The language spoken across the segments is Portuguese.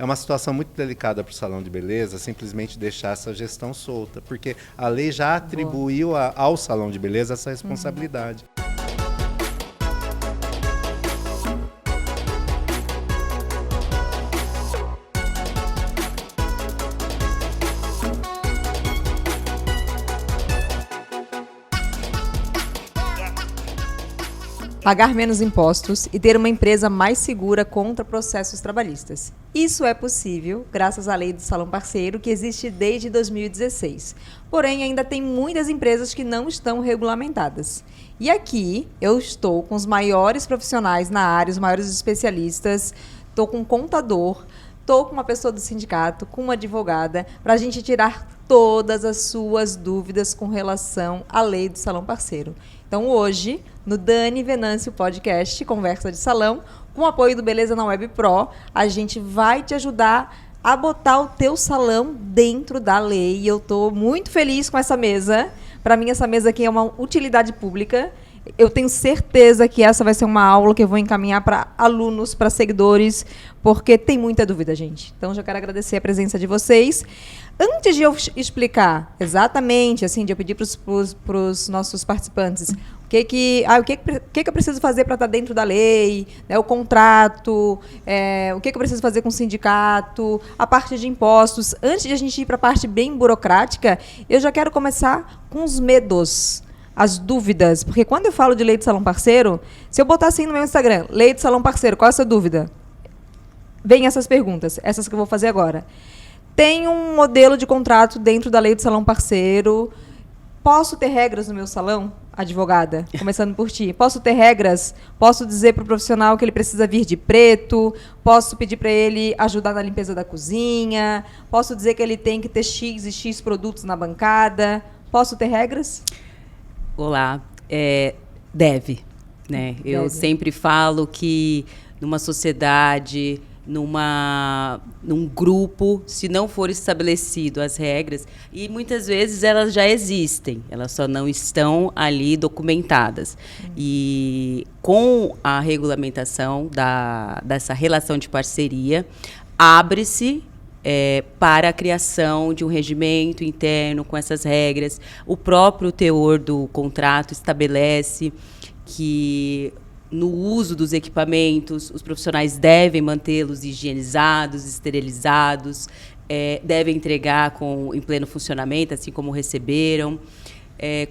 é uma situação muito delicada para o salão de beleza simplesmente deixar essa gestão solta, porque a lei já atribuiu ao salão de beleza essa responsabilidade. Pagar menos impostos e ter uma empresa mais segura contra processos trabalhistas. Isso é possível graças à lei do Salão Parceiro, que existe desde 2016. Porém, ainda tem muitas empresas que não estão regulamentadas. E aqui eu estou com os maiores profissionais na área, os maiores especialistas, estou com um contador, estou com uma pessoa do sindicato, com uma advogada, para a gente tirar todas as suas dúvidas com relação à lei do Salão Parceiro. Então, hoje, no Dani Venâncio Podcast, Conversa de Salão, com o apoio do Beleza na Web Pro, a gente vai te ajudar a botar o teu salão dentro da lei. E eu estou muito feliz com essa mesa. Para mim, essa mesa aqui é uma utilidade pública. Eu tenho certeza que essa vai ser uma aula que eu vou encaminhar para alunos, para seguidores, porque tem muita dúvida, gente. Então, já quero agradecer a presença de vocês. Antes de eu explicar exatamente, assim, de eu pedir para os nossos participantes o que eu preciso fazer para estar dentro da lei, né, o contrato, o que eu preciso fazer com o sindicato, a parte de impostos. Antes de a gente ir para a parte bem burocrática, eu já quero começar com os medos, as dúvidas. Porque quando eu falo de lei do Salão Parceiro, se eu botar assim no meu Instagram, lei do Salão Parceiro, qual é a sua dúvida? Vem essas perguntas, essas que eu vou fazer agora. Tem um modelo de contrato dentro da lei do Salão Parceiro. Posso ter regras no meu salão, advogada? Começando por ti. Posso ter regras? Posso dizer para o profissional que ele precisa vir de preto? Posso pedir para ele ajudar na limpeza da cozinha? Posso dizer que ele tem que ter X e X produtos na bancada? Posso ter regras? Olá. Deve, né? Eu sempre falo que numa sociedade, num grupo, se não for estabelecido as regras, e muitas vezes elas já existem, elas só não estão ali documentadas. E com a regulamentação dessa relação de parceria, abre-se para a criação de um regimento interno com essas regras. O próprio teor do contrato estabelece que no uso dos equipamentos, os profissionais devem mantê-los higienizados, esterilizados, devem entregar em pleno funcionamento, assim como receberam.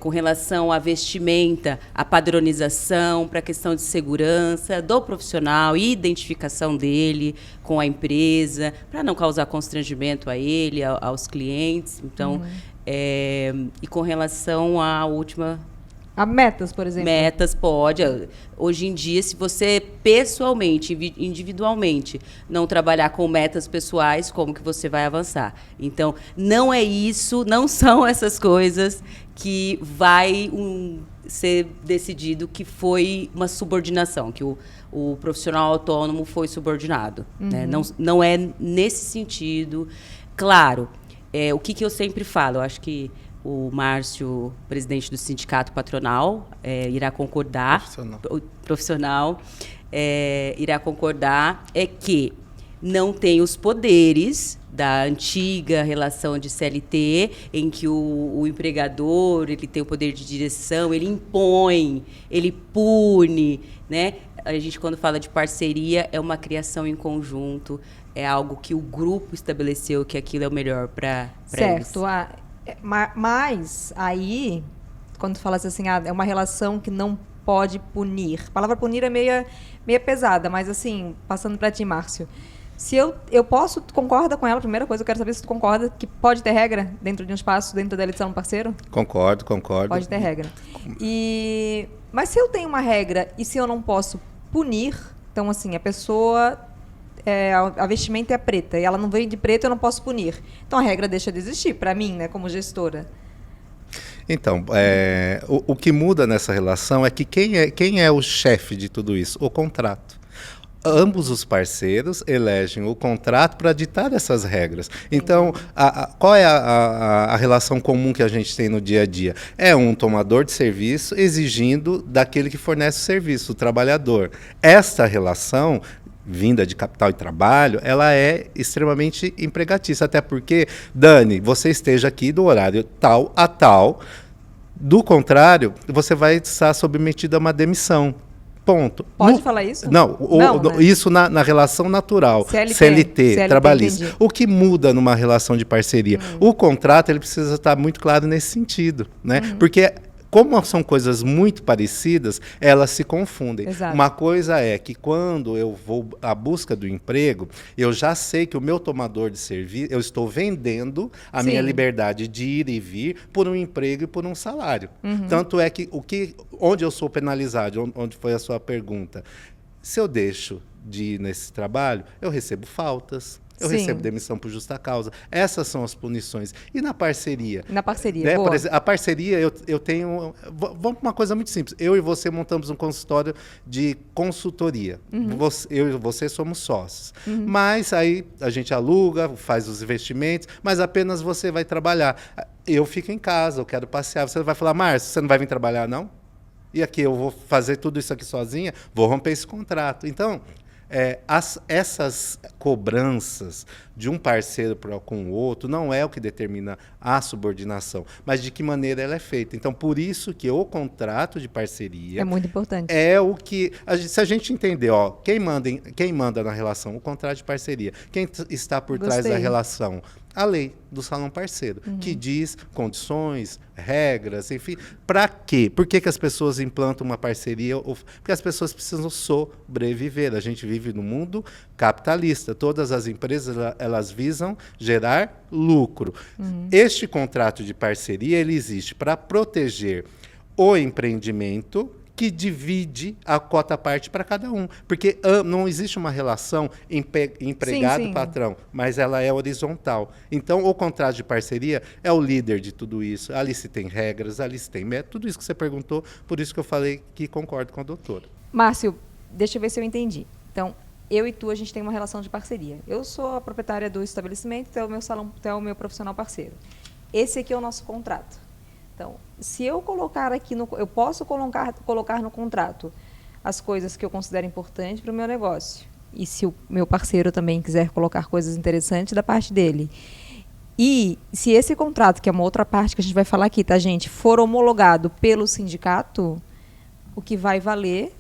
Com relação à vestimenta, a padronização para a questão de segurança do profissional e identificação dele com a empresa, para não causar constrangimento a ele, aos clientes. Então, e com relação à última... A metas, por exemplo. Metas, pode. Hoje em dia, se você pessoalmente, individualmente, não trabalhar com metas pessoais, como que você vai avançar? Então, não é isso, não são essas coisas que vai ser decidido que foi uma subordinação, que o profissional autônomo foi subordinado. Né? Não é nesse sentido. Claro, o que eu sempre falo, eu acho que o Márcio, presidente do sindicato patronal, irá concordar, profissional irá concordar, que não tem os poderes da antiga relação de CLT, em que o empregador ele tem o poder de direção, ele impõe, ele pune, né? A gente, quando fala de parceria, é uma criação em conjunto, é algo que o grupo estabeleceu que aquilo é o melhor para eles. Certo. Mas aí, quando tu falas assim, é uma relação que não pode punir. A palavra punir é meio pesada, mas assim, passando para ti, Márcio. Se eu posso, tu concorda com ela? Primeira coisa, eu quero saber se tu concorda que pode ter regra dentro de um espaço, dentro da eleição parceiro? Concordo. Pode ter regra. Mas se eu tenho uma regra e se eu não posso punir, então assim, a pessoa... a vestimenta é preta e ela não veio de preto, eu não posso punir. Então a regra deixa de existir para mim, né, como gestora. Então, o que muda nessa relação é que quem é o chefe de tudo isso? O contrato. Ambos os parceiros elegem o contrato para ditar essas regras. Então, qual é a relação comum que a gente tem no dia a dia? É um tomador de serviço exigindo daquele que fornece o serviço, o trabalhador. Esta relação vinda de capital e trabalho, ela é extremamente empregatícia. Até porque, Dani, você esteja aqui do horário tal a tal. Do contrário, você vai estar submetido a uma demissão. Ponto. Pode falar isso? Não, Né? Isso na relação natural, CLT, trabalhista. Entendi. O que muda numa relação de parceria? O contrato ele precisa estar muito claro nesse sentido, né? Porque como são coisas muito parecidas, elas se confundem. Exato. Uma coisa é que quando eu vou à busca do emprego, eu já sei que o meu tomador de serviço, eu estou vendendo a minha liberdade de ir e vir por um emprego e por um salário. Tanto é que onde eu sou penalizado, onde foi a sua pergunta, se eu deixo de ir nesse trabalho, eu recebo faltas. Eu recebo demissão por justa causa. Essas são as punições. E na parceria? Na parceria, né? boa. Por exemplo, a parceria, eu tenho... Vamos para uma coisa muito simples. Eu e você montamos um consultório de consultoria. Eu e você somos sócios. Mas aí a gente aluga, faz os investimentos, mas apenas você vai trabalhar. Eu fico em casa, eu quero passear. Você vai falar, Márcio, você não vai vir trabalhar, não? E aqui, eu vou fazer tudo isso aqui sozinha? Vou romper esse contrato. Então... essas cobranças de um parceiro com o outro não é o que determina a subordinação, mas de que maneira ela é feita. Então, por isso que o contrato de parceria é muito importante. É o que... se a gente entender, quem manda na relação? O contrato de parceria. Quem está por trás da relação? A lei do salão parceiro, que diz condições, regras, enfim. Para quê? Por que as pessoas implantam uma parceria? Porque as pessoas precisam sobreviver. A gente vive no mundo capitalista. Todas as empresas elas visam gerar lucro. Este contrato de parceria ele existe para proteger o empreendimento que divide a cota parte para cada um. Porque não existe uma relação empregado-patrão, mas ela é horizontal. Então, o contrato de parceria é o líder de tudo isso. Ali se tem regras, ali se tem método, tudo isso que você perguntou, por isso que eu falei que concordo com a doutora. Márcio, deixa eu ver se eu entendi. Então, eu e tu, a gente tem uma relação de parceria. Eu sou a proprietária do estabelecimento, tu é o meu salão, tu é o meu profissional parceiro. Esse aqui é o nosso contrato. Então, se eu colocar aqui, eu posso colocar no contrato as coisas que eu considero importantes para o meu negócio. E se o meu parceiro também quiser colocar coisas interessantes da parte dele. E se esse contrato, que é uma outra parte que a gente vai falar aqui, tá, gente, for homologado pelo sindicato, o que vai valer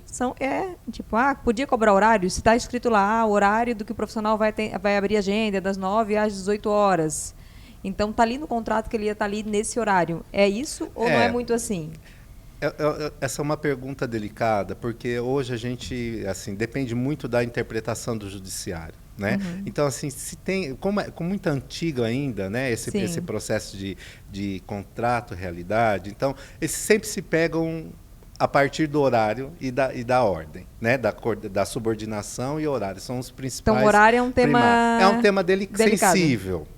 podia cobrar horário? Se está escrito lá, o horário do que o profissional vai abrir agenda, das 9 às 18 horas. Então, está ali no contrato que ele ia estar ali nesse horário. É isso ou não é muito assim? Essa é uma pergunta delicada, porque hoje a gente depende muito da interpretação do judiciário. Né? Então, assim, se tem, como é muito antigo ainda, né, esse processo de contrato, realidade, então, eles sempre se pegam a partir do horário e da ordem, né? Da subordinação e horário. São os principais. Então, o horário é um tema... É um tema delicado.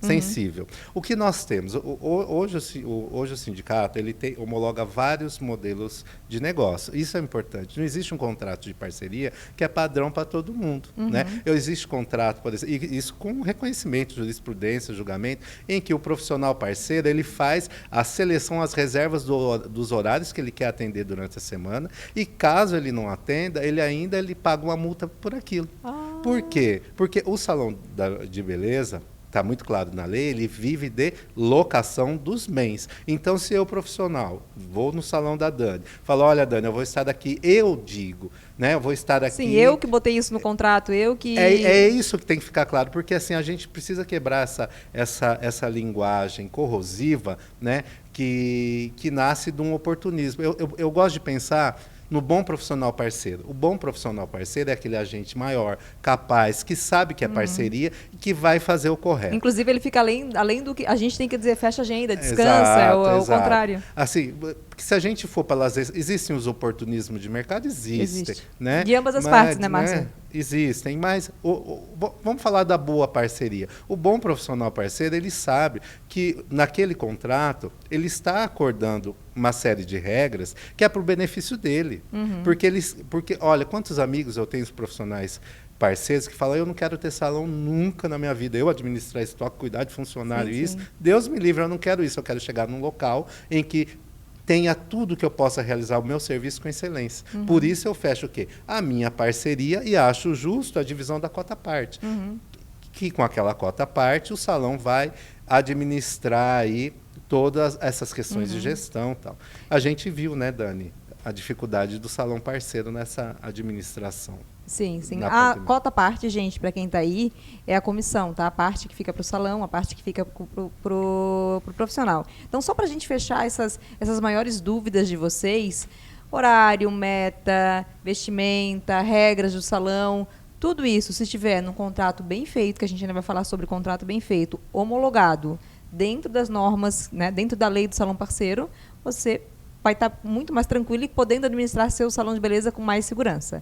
Sensível. O que nós temos? Hoje o sindicato ele homologa vários modelos de negócio. Isso é importante. Não existe um contrato de parceria que é padrão para todo mundo. Né? Existe contrato, por exemplo, e isso com reconhecimento, jurisprudência, julgamento, em que o profissional parceiro ele faz a seleção, as reservas dos horários que ele quer atender durante a semana, e caso ele não atenda, ele paga uma multa por aquilo. Por quê? Porque o salão de beleza, está muito claro na lei, ele vive de locação dos bens. Então, se eu, profissional, vou no salão da Dani, falo, olha, Dani, eu vou estar daqui, eu digo, né? Eu vou estar aqui... Sim, eu que botei isso no contrato, eu que... É isso que tem que ficar claro, porque assim, a gente precisa quebrar essa linguagem corrosiva, né? Que nasce de um oportunismo. Eu gosto de pensar no bom profissional parceiro. O bom profissional parceiro é aquele agente maior, capaz, que sabe que é parceria e que vai fazer o correto. Inclusive, ele fica além do que... A gente tem que dizer, fecha a agenda, descansa, é o contrário. Assim, se a gente for para lá, existem os oportunismos de mercado? Existe. Né? De ambas as partes, né, Márcio? Né? Existem, mas vamos falar da boa parceria. O bom profissional parceiro, ele sabe que naquele contrato, ele está acordando uma série de regras que é para o benefício dele. Porque, olha, quantos amigos eu tenho, os profissionais parceiros que falam, eu não quero ter salão nunca na minha vida, eu administrar estoque, cuidar de funcionário, isso. Deus me livre, eu não quero isso, eu quero chegar num local em que tenha tudo que eu possa realizar o meu serviço com excelência. Por isso eu fecho o quê? A minha parceria e acho justo a divisão da cota parte. Que com aquela cota parte o salão vai administrar aí todas essas questões de gestão e tal. A gente viu, né, Dani, a dificuldade do salão parceiro nessa administração. Sim, sim. Na A pandemia. cota parte, gente, para quem está aí, é a comissão, tá? A parte que fica para o salão, a parte que fica para o profissional. Então, só para a gente fechar essas maiores dúvidas de vocês, horário, meta, vestimenta, regras do salão, tudo isso, se estiver num contrato bem feito, que a gente ainda vai falar sobre contrato bem feito, homologado, dentro das normas, né, dentro da lei do salão parceiro, você vai estar muito mais tranquilo e podendo administrar seu salão de beleza com mais segurança.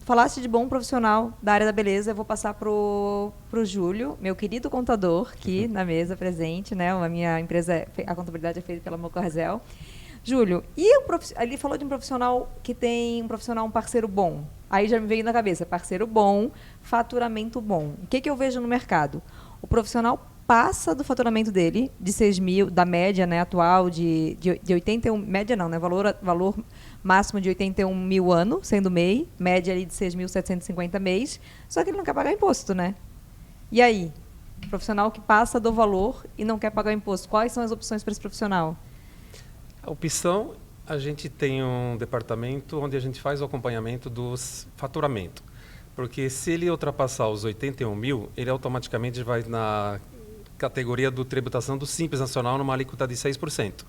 Falaste de bom profissional da área da beleza, eu vou passar para o Júlio, meu querido contador, aqui na mesa presente, né? A minha empresa, a contabilidade é feita pela Mocorzel. Júlio, ele falou de um profissional que tem um parceiro bom. Aí já me veio na cabeça, parceiro bom, faturamento bom. O que eu vejo no mercado? O profissional passa do faturamento dele, de 6 mil, da média, né, atual, de 81, média não, né, valor máximo de 81 mil ano, sendo MEI, média ali de 6.750 mês, só que ele não quer pagar imposto, né? E aí? Profissional que passa do valor e não quer pagar imposto, quais são as opções para esse profissional? A opção, a gente tem um departamento onde a gente faz o acompanhamento dos faturamento. Porque se ele ultrapassar os 81 mil, ele automaticamente vai na categoria do tributação do Simples Nacional numa alíquota de 6%.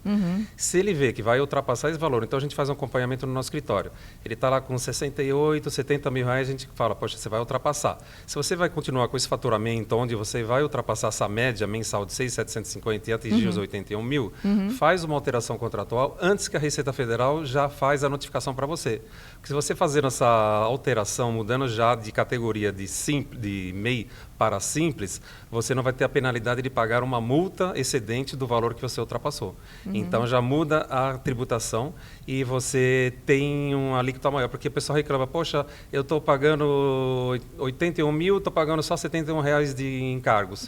Se ele vê que vai ultrapassar esse valor, então a gente faz um acompanhamento no nosso escritório. Ele está lá com 68, 70 mil reais, a gente fala, poxa, você vai ultrapassar. Se você vai continuar com esse faturamento, onde você vai ultrapassar essa média mensal de 6.750 e atingir os 81 mil, faz uma alteração contratual antes que a Receita Federal já faz a notificação para você. Porque se você fazer essa alteração, mudando já de categoria de MEI para Simples, você não vai ter a penalidade de pagar uma multa excedente do valor que você ultrapassou. Então já muda a tributação e você tem uma alíquota maior, porque o pessoal reclama, poxa, eu estou pagando 81 mil, estou pagando só 71 reais de encargos.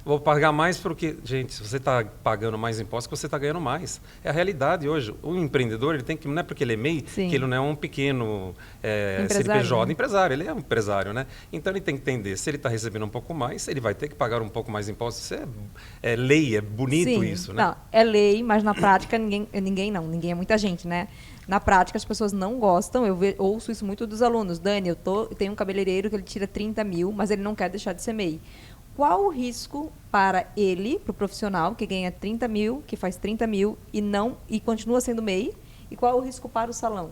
Vou pagar mais porque, gente, se você está pagando mais impostos, você está ganhando mais. É a realidade hoje. O empreendedor, ele tem que, não é porque ele é MEI, Sim. que ele não é um pequeno Empresário, CNPJ, né? empresário, ele é um empresário, né? Então ele tem que entender, se ele está recebendo um pouco mais, ele vai ter que pagar um pouco mais impostos. Isso é lei, é bonito. Sim, isso, né? Não, é lei, mas na prática ninguém é muita gente, né? Na prática as pessoas não gostam, ouço isso muito dos alunos. Dani, eu tenho um cabeleireiro que ele tira 30 mil, mas ele não quer deixar de ser MEI. Qual o risco para ele, para o profissional que ganha 30 mil, que faz 30 mil e continua sendo MEI? E qual o risco para o salão?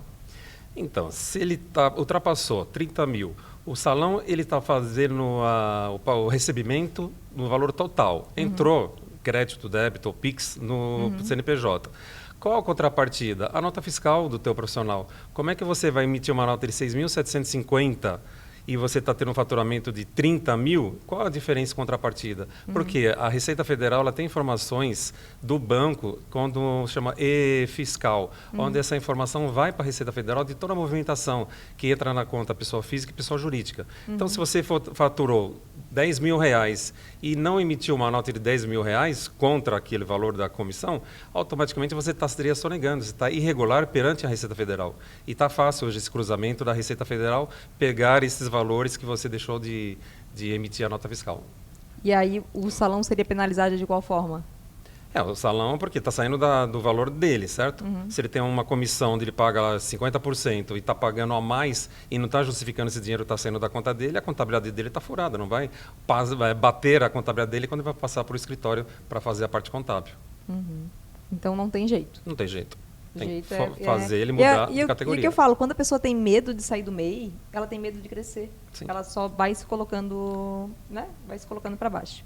Então, se ele ultrapassou 30 mil, o salão ele está fazendo o recebimento no valor total. Entrou crédito, débito ou PIX no CNPJ. Qual a contrapartida? A nota fiscal do teu profissional. Como é que você vai emitir uma nota de 6.750 e você está tendo um faturamento de 30 mil? Qual a diferença e contrapartida? Porque a Receita Federal ela tem informações do banco, quando chama e-fiscal, onde essa informação vai para a Receita Federal de toda a movimentação que entra na conta pessoa física e pessoa jurídica. Então, se você faturou 10 mil reais e não emitiu uma nota de 10 mil reais contra aquele valor da comissão, automaticamente você estaria sonegando, você está irregular perante a Receita Federal. E está fácil hoje esse cruzamento da Receita Federal pegar esses valores que você deixou de emitir a nota fiscal. E aí o salão seria penalizado de qual forma? O salão, porque está saindo do valor dele, certo? Se ele tem uma comissão onde ele paga 50% e está pagando a mais e não está justificando esse dinheiro está saindo da conta dele, a contabilidade dele está furada, não vai bater a contabilidade dele quando ele vai passar para o escritório para fazer a parte contábil. Então não tem jeito. Não tem jeito. Tem jeito que fazer ele mudar de categoria. E o que eu falo, quando a pessoa tem medo de sair do MEI, ela tem medo de crescer. Sim. Ela só vai se colocando, né? Vai se colocando para baixo.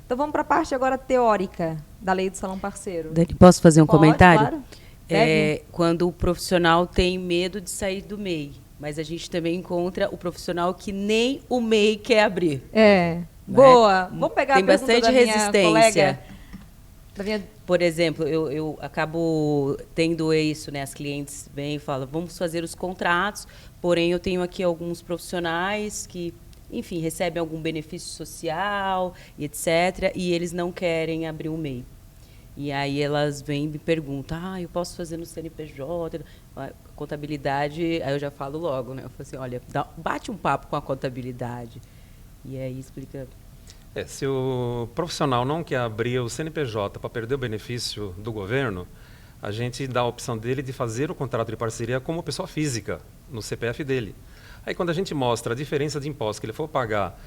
Então vamos para a parte agora teórica da lei do salão parceiro. Dani, posso fazer um Pode, comentário? claro. Deve. Quando o profissional tem medo de sair do MEI, mas a gente também encontra o profissional que nem o MEI quer abrir. Boa. Vamos pegar Tem a pergunta bastante da minha resistência. colega. Da minha... Por exemplo, eu acabo tendo isso, né? As clientes vêm e falam, vamos fazer os contratos, porém eu tenho aqui alguns profissionais que, enfim, recebem algum benefício social e etc., e eles não querem abrir um MEI. E aí elas vêm e me perguntam, eu posso fazer no CNPJ, a contabilidade, aí eu já falo logo, né? Eu falo assim, olha, bate um papo com a contabilidade. E aí explica. Se o profissional não quer abrir o CNPJ para perder o benefício do governo, a gente dá a opção dele de fazer o contrato de parceria como pessoa física, no CPF dele. Aí quando a gente mostra a diferença de impostos que ele for pagar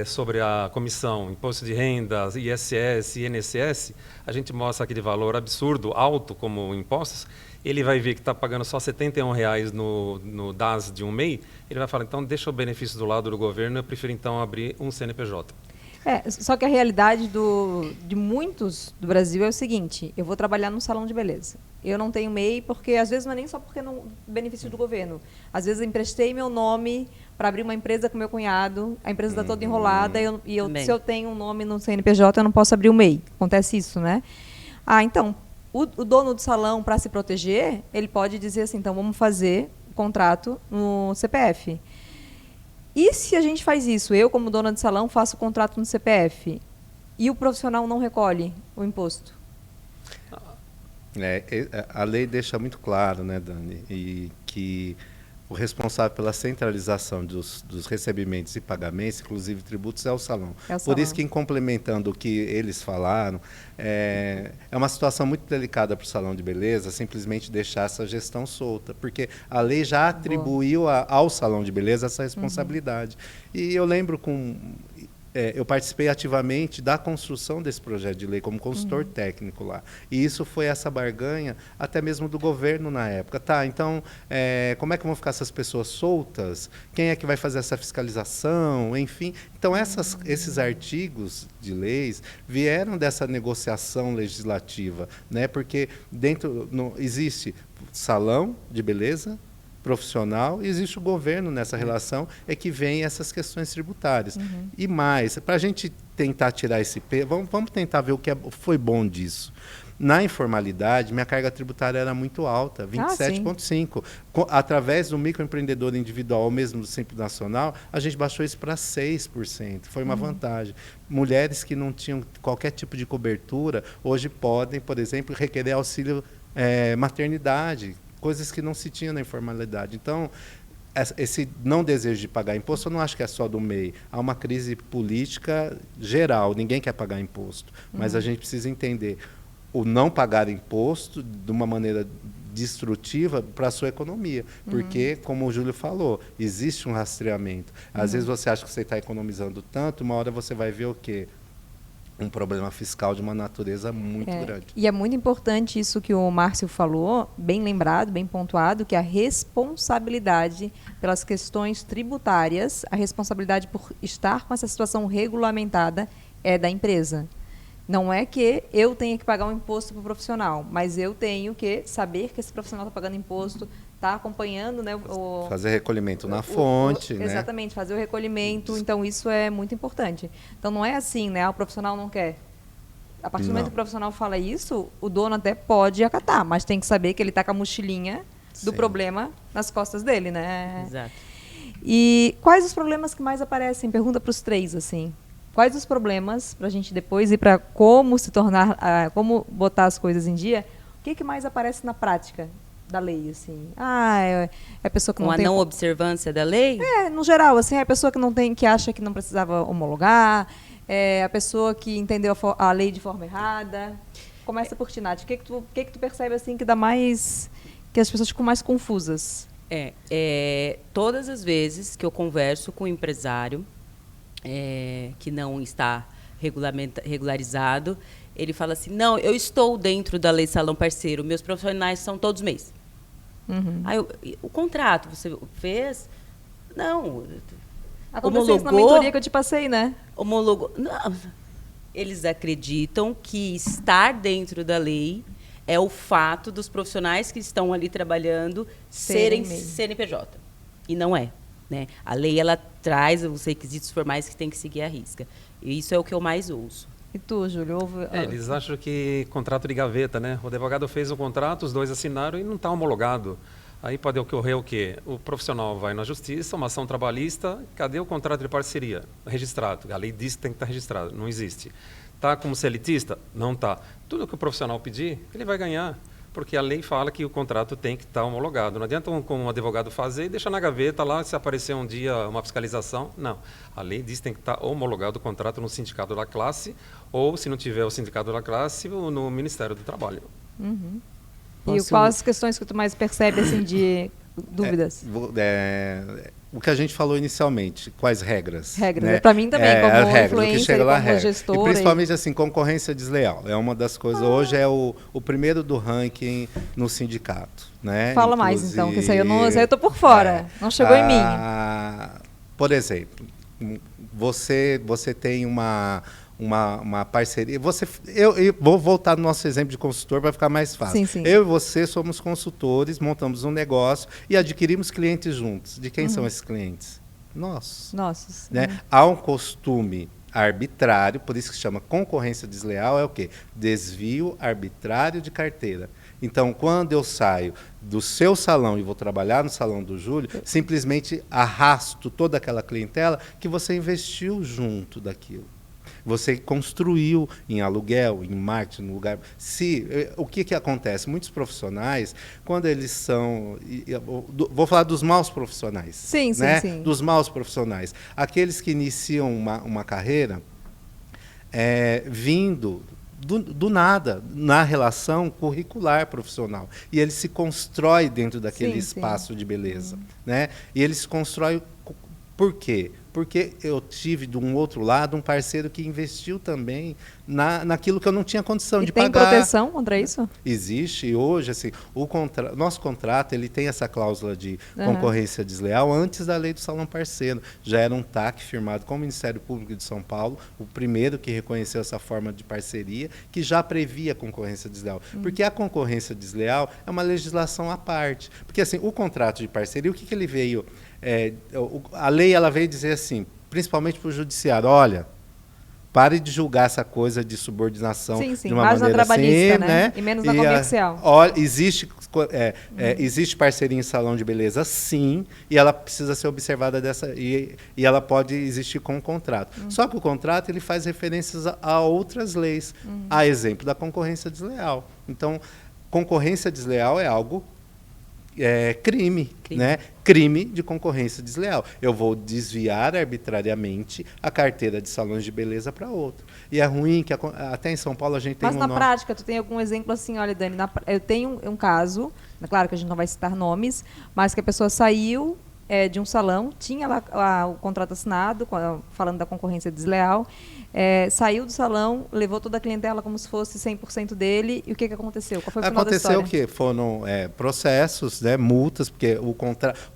sobre a comissão, imposto de renda, ISS, INSS, a gente mostra aquele valor absurdo, alto como impostos, ele vai ver que está pagando só R$ 71 no DAS de um MEI, ele vai falar, então deixa o benefício do lado do governo, eu prefiro então abrir um CNPJ. Só que a realidade de muitos do Brasil é o seguinte, eu vou trabalhar num salão de beleza. Eu não tenho MEI, porque às vezes não é nem só porque não benefício do governo. Às vezes eu emprestei meu nome para abrir uma empresa com meu cunhado, a empresa está toda enrolada, se eu tenho um nome no CNPJ, eu não posso abrir o MEI. Acontece isso, né? Então, o dono do salão, para se proteger, ele pode dizer assim, então vamos fazer o contrato no CPF. E se a gente faz isso, eu como dona de salão faço o contrato no CPF e o profissional não recolhe o imposto? A lei deixa muito claro, né, Dani, e que o responsável pela centralização dos recebimentos e pagamentos, inclusive tributos, é o salão. Por isso que, complementando o que eles falaram, é uma situação muito delicada para o salão de beleza simplesmente deixar essa gestão solta, porque a lei já atribuiu ao salão de beleza essa responsabilidade. E eu lembro eu participei ativamente da construção desse projeto de lei como consultor técnico lá. E isso foi essa barganha até mesmo do governo na época. Então, como é que vão ficar essas pessoas soltas? Quem é que vai fazer essa fiscalização? Enfim. Então, esses artigos de leis vieram dessa negociação legislativa, né? Porque existe salão de beleza profissional, e existe o governo nessa relação, que vem essas questões tributárias. E mais, para a gente tentar tirar esse peso, vamos tentar ver o que foi bom disso. Na informalidade, minha carga tributária era muito alta, 27,5%. Através do microempreendedor individual, ou mesmo do Simples Nacional, a gente baixou isso para 6%. Foi uma vantagem. Mulheres que não tinham qualquer tipo de cobertura, hoje podem, por exemplo, requerer auxílio maternidade, coisas que não se tinha na informalidade. Então, esse não desejo de pagar imposto, eu não acho que é só do MEI. Há uma crise política geral, ninguém quer pagar imposto. Mas a gente precisa entender o não pagar imposto de uma maneira destrutiva para a sua economia. Porque, como o Júlio falou, existe um rastreamento. Às vezes você acha que você está economizando tanto, uma hora você vai ver o quê? Um problema fiscal de uma natureza muito grande. E é muito importante isso que o Márcio falou, bem lembrado, bem pontuado, que a responsabilidade pelas questões tributárias, a responsabilidade por estar com essa situação regulamentada é da empresa. Não é que eu tenha que pagar um imposto para o profissional, mas eu tenho que saber que esse profissional está pagando imposto, está acompanhando, né, fazer recolhimento na fonte, né? Exatamente, fazer o recolhimento. Então, isso é muito importante. Então, não é assim, né? O profissional não quer. A partir do momento que o profissional fala isso, o dono até pode acatar, mas tem que saber que ele está com a mochilinha do problema nas costas dele, né? Exato. E quais os problemas que mais aparecem? Pergunta para os três, assim. Quais os problemas, para a gente depois ir para como se tornar, como botar as coisas em dia, o que mais aparece na prática da lei, assim? É a pessoa que não tem... Com a não observância da lei? No geral, assim, é a pessoa que não tem, que acha que não precisava homologar, é a pessoa que entendeu a lei de forma errada. Começa por ti, Nath. O que tu percebe, assim, que dá mais... que as pessoas ficam mais confusas? Todas as vezes que eu converso com um empresário que não está regularizado, ele fala assim, não, eu estou dentro da lei Salão Parceiro, meus profissionais são todos mês. Aí, o contrato, você fez? Não. Aconteceu isso na mentoria que eu te passei, né? Homologou. Não. Eles acreditam que estar dentro da lei é o fato dos profissionais que estão ali trabalhando serem CNPJ. E não é. Né? A lei, ela traz os requisitos formais que tem que seguir à risca. E isso é o que eu mais ouço. E tu, Júlio? Eles acham que contrato de gaveta, né? O advogado fez o contrato, os dois assinaram e não está homologado. Aí pode ocorrer o quê? O profissional vai na justiça, uma ação trabalhista, cadê o contrato de parceria? Registrado. A lei diz que tem que estar registrado, não existe. Está como seletista? Não está. Tudo que o profissional pedir, ele vai ganhar. Porque a lei fala que o contrato tem que estar homologado. Não adianta um advogado fazer e deixar na gaveta lá, se aparecer um dia uma fiscalização. Não. A lei diz que tem que estar homologado o contrato no sindicato da classe ou, se não tiver o sindicato da classe, no Ministério do Trabalho. Uhum. E Posso- quais as questões que tu mais percebe, assim, de dúvidas? O que a gente falou inicialmente, quais regras? Regras, né? para mim também, como a regra, o que influencer, chega lá, como regra. gestora. E principalmente assim, concorrência desleal. É uma das coisas. Hoje é o primeiro do ranking no sindicato. Né? Fala mais, então, que isso aí eu tô por fora. Não chegou em mim. Por exemplo, você tem uma parceria. Eu vou voltar no nosso exemplo de consultor para ficar mais fácil. Sim, sim. Eu e você somos consultores, montamos um negócio e adquirimos clientes juntos. De quem são esses clientes? Nossos. Nossos. Né? Há um costume arbitrário, por isso que se chama concorrência desleal, é o quê? Desvio arbitrário de carteira. Então, quando eu saio do seu salão e vou trabalhar no salão do Júlio, simplesmente arrasto toda aquela clientela que você investiu junto daquilo. Você construiu em aluguel, em marketing, no lugar. O que acontece? Muitos profissionais, quando eles são... Vou falar dos maus profissionais. Sim, né? sim. Dos maus profissionais. Aqueles que iniciam uma carreira vindo do nada, na relação curricular profissional. E ele se constrói dentro daquele espaço de beleza. Né? E ele se constrói... Por quê? Porque eu tive, de um outro lado, um parceiro que investiu também naquilo que eu não tinha condição de pagar. E tem proteção contra isso? Existe. E hoje, assim, nosso contrato ele tem essa cláusula de concorrência desleal antes da lei do salão parceiro. Já era um TAC firmado com o Ministério Público de São Paulo, o primeiro que reconheceu essa forma de parceria, que já previa a concorrência desleal. Porque a concorrência desleal é uma legislação à parte. Porque, assim, o contrato de parceria, o que ele veio... a lei ela veio dizer assim, principalmente para o judiciário, olha, pare de julgar essa coisa de subordinação de uma mais maneira na trabalhista, assim, né? E menos na comercial. Existe parceria em salão de beleza, sim, e ela precisa ser observada e ela pode existir com o contrato. Só que o contrato ele faz referências a outras leis, a exemplo da concorrência desleal. Então, concorrência desleal é algo crime, né? Crime de concorrência desleal. Eu vou desviar arbitrariamente a carteira de salões de beleza para outro. E é ruim que até em São Paulo a gente tem Mas na prática, tu tem algum exemplo assim, olha, Dani, eu tenho um caso, claro que a gente não vai citar nomes, mas que a pessoa saiu de um salão, tinha lá o contrato assinado, falando da concorrência desleal, saiu do salão, levou toda a clientela como se fosse 100% dele, e o que aconteceu? Qual foi o final da história? Aconteceu o quê? Foram processos, né, multas, porque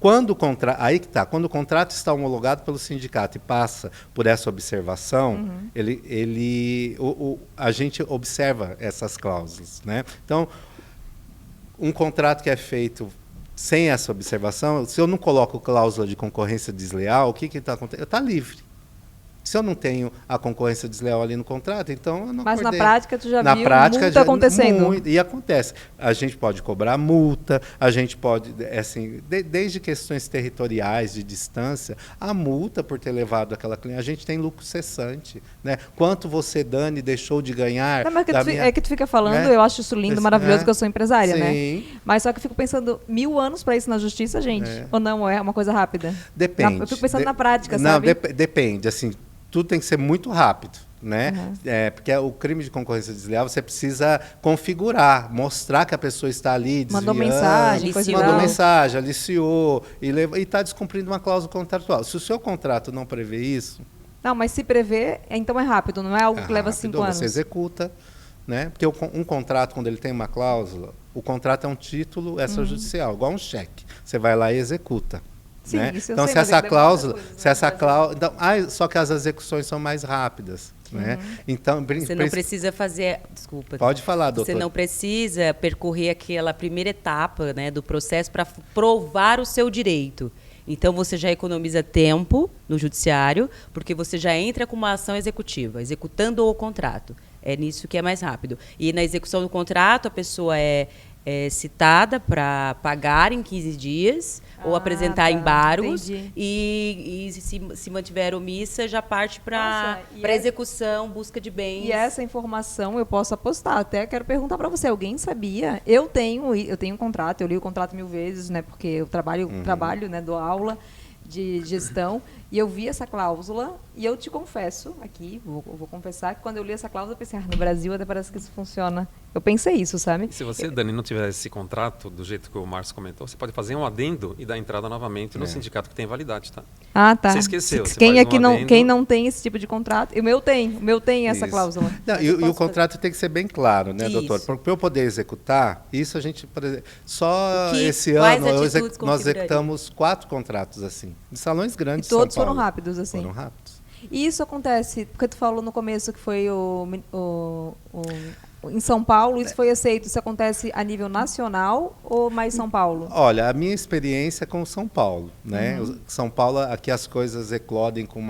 quando o contrato está homologado pelo sindicato e passa por essa observação, a gente observa essas cláusulas, né? Então, um contrato que é feito sem essa observação, se eu não coloco cláusula de concorrência desleal, o que está acontecendo? Está livre. Se eu não tenho a concorrência desleal ali no contrato, então eu não Mas acordei. na prática tu já na viu prática, multa acontecendo? E acontece. A gente pode cobrar multa, a gente pode, assim, desde questões territoriais, de distância, a multa por ter levado aquela cliente, a gente tem lucro cessante. Né? Quanto você, Dani, deixou de ganhar... Não, mas que tu fica falando, eu acho isso lindo, maravilhoso, que eu sou empresária, sim. né? Mas só que eu fico pensando, 1000 anos para isso na justiça, gente? Ou não, é uma coisa rápida? Depende. Eu fico pensando na prática, não, sabe? Depende, assim... Tudo tem que ser muito rápido, né? Porque o crime de concorrência desleal, você precisa configurar, mostrar que a pessoa está ali desviando. Mandou mensagem, aliciou e está descumprindo uma cláusula contratual. Se o seu contrato não prevê isso... Não, mas se prevê, então é rápido, não é algo que leva 5 anos. Você executa, né? Porque um contrato, quando ele tem uma cláusula, o contrato é um título extrajudicial, igual um cheque. Você vai lá e executa. Sim, né? isso eu então, sei, se essa cláusula, então, só que as execuções são mais rápidas, né? Então, você não precisa fazer, desculpa. Pode falar, doutor. Você não precisa percorrer aquela primeira etapa, né, do processo para provar o seu direito. Então, você já economiza tempo no judiciário, porque você já entra com uma ação executiva, executando o contrato. É nisso que é mais rápido. E na execução do contrato, a pessoa é citada para pagar em 15 dias ou apresentar embargos e se mantiver omissa, já parte para execução, busca de bens. E essa informação eu posso apostar. Até quero perguntar para você, alguém sabia? Eu tenho um contrato, eu li o contrato 1000 vezes, né? Porque eu trabalho, né? Dou aula de gestão, e eu vi essa cláusula, e eu te confesso aqui, vou confessar que quando eu li essa cláusula, eu pensei, no Brasil até parece que isso funciona. Eu pensei isso, sabe? Se você, Dani, não tiver esse contrato, do jeito que o Márcio comentou, você pode fazer um adendo e dar entrada novamente no sindicato que tem validade, tá? Ah, tá. Você esqueceu. Quem não tem esse tipo de contrato? O meu tem essa cláusula. Não, e o contrato tem que ser bem claro, né, doutor? Para eu poder executar, isso a gente, por exemplo, só esse ano nós executamos 4 contratos assim, de salões grandes de São Paulo. E todos foram rápidos, assim? Foram rápidos. E isso acontece, porque tu falou no começo que foi em São Paulo, isso foi aceito. Isso acontece a nível nacional ou mais São Paulo? Olha, a minha experiência é com São Paulo, né? São Paulo, aqui as coisas eclodem com